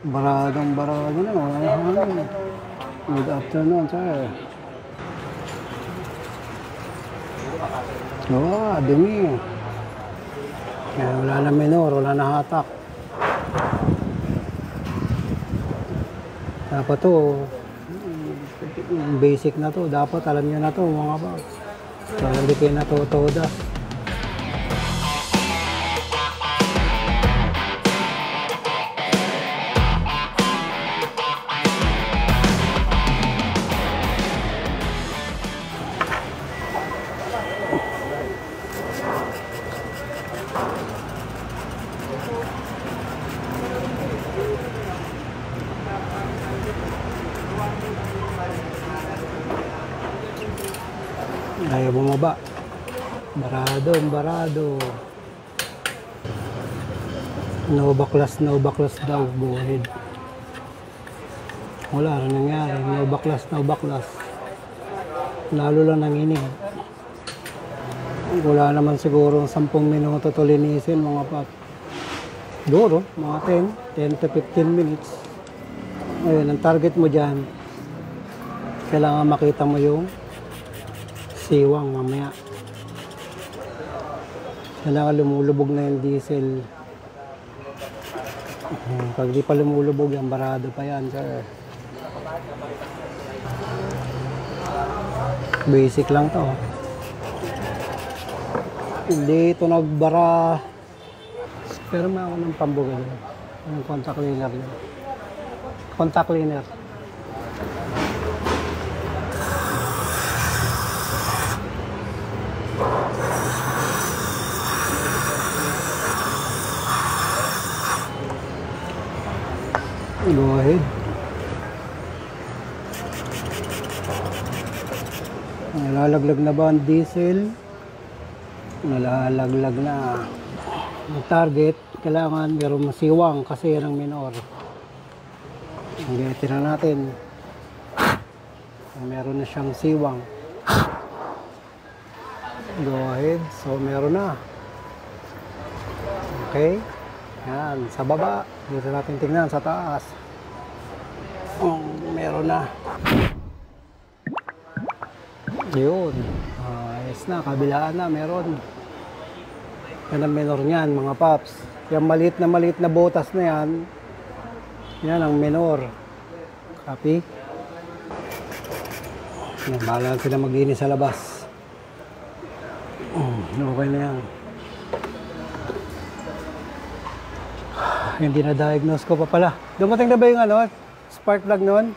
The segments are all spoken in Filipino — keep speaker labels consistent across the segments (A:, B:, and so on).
A: Baradong barado na. Wala na hangin. Good afternoon, sir. Oo, dumi. Kaya wala na minor, wala na hatak. Dapat to, basic na to. Dapat alam nyo na to, mga ba. So, hindi kayo natutoda. Ayaw bumaba. Barado. No backlash daw. Go ahead. Wala rin nangyari. No backlash. Lalo lang nanginig. Wala naman siguro 10 minuto to linisin, mga pap. Siguro, mga 10 to 15 minutes. Ayun, ang target mo dyan, kailangan makita mo yung siwang mamaya. Kailangan lumulubog na yung diesel. Pag di pa lumulubog yan, barado pa yan, sir. Basic lang to. Hindi ito nagbara. Pero may ako ng pambuga doon. Yung contact cleaner doon. Contact cleaner. Go ahead. Nalalaglag na ba ang diesel? Nalalaglag na. Ang target, kailangan meron masiwang kasi yan ang minor. Hanggang na natin. Meron na siyang siwang. Go ahead. So, meron na. Okay. Yan, sa baba. Dito natin tingnan sa taas. Meron na. Yun. Ayos na, kabilaan na, meron. Yan ang minor niyan, mga paps. Yung maliit na botas na yan, yan ang minor. Copy. Yan, bahala sila mag-inis sa labas. Okay na yan. Hindi na-diagnose ko pa pala. Dumating na ba yung ano, spark plug nun?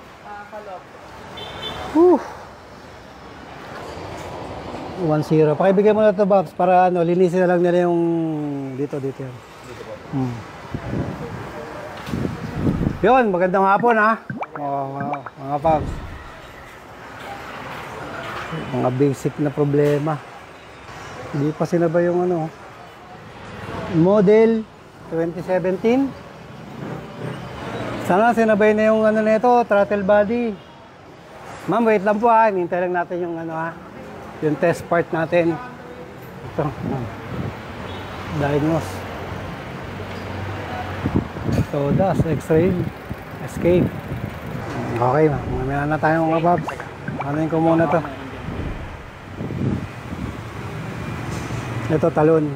A: Whew. 1-0. Pakibigay mo na ito, Babs, para ano, linisin na lang nila yung dito yan. Yun, magandang hapon, ha? Mga Babs. Mga basic na problema. Hindi pa sinabay yung ano. Model 2017. Sana sinabay na yung ano nito, throttle body. Ma'am, wait lang po, ha. Hinintay lang natin yung ano, ha. Yung test part natin. Ito. Diagnose. So, das, X-ray. Escape. Okay, mamaya na tayo mga Babs. Anuin ko muna to. Ito, talon.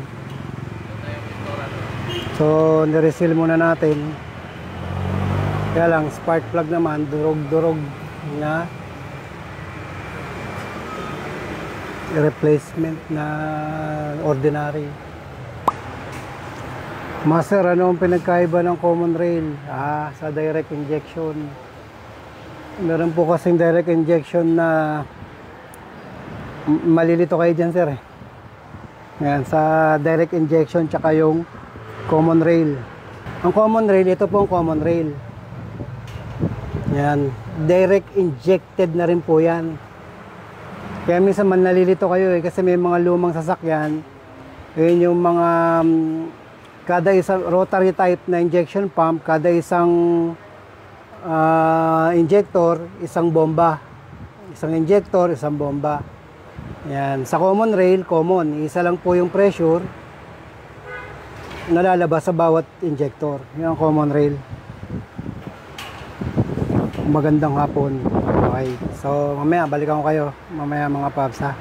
A: So, nireseal muna natin. Kaya lang, spark plug naman, durog-durog na replacement na ordinary. Master, ano ang pinagkaiba ng common rail? Sa direct injection. Meron po kasing direct injection na malilito kayo dyan, sir. Yan, sa direct injection tsaka yung common rail. Ang common rail, ito po ang common rail. Yan, direct injected na rin po yan. Kaya minsan man nalilito kayo kasi may mga lumang sasakyan. Yun yung mga kada isang rotary type na injection pump, kada isang injector, isang bomba. Isang injector, isang bomba. Yan. Sa common rail, common. Isa lang po yung pressure na lalabas sa bawat injector. Yan ang common rail. magandang hapon. Okay. So, mamaya, balikan ko kayo. Mamaya mga paps, ha?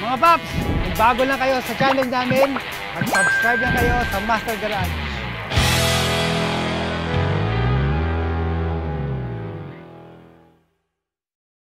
A: Mga paps, kung bago lang kayo sa channel namin, mag-subscribe lang kayo sa Master Garage.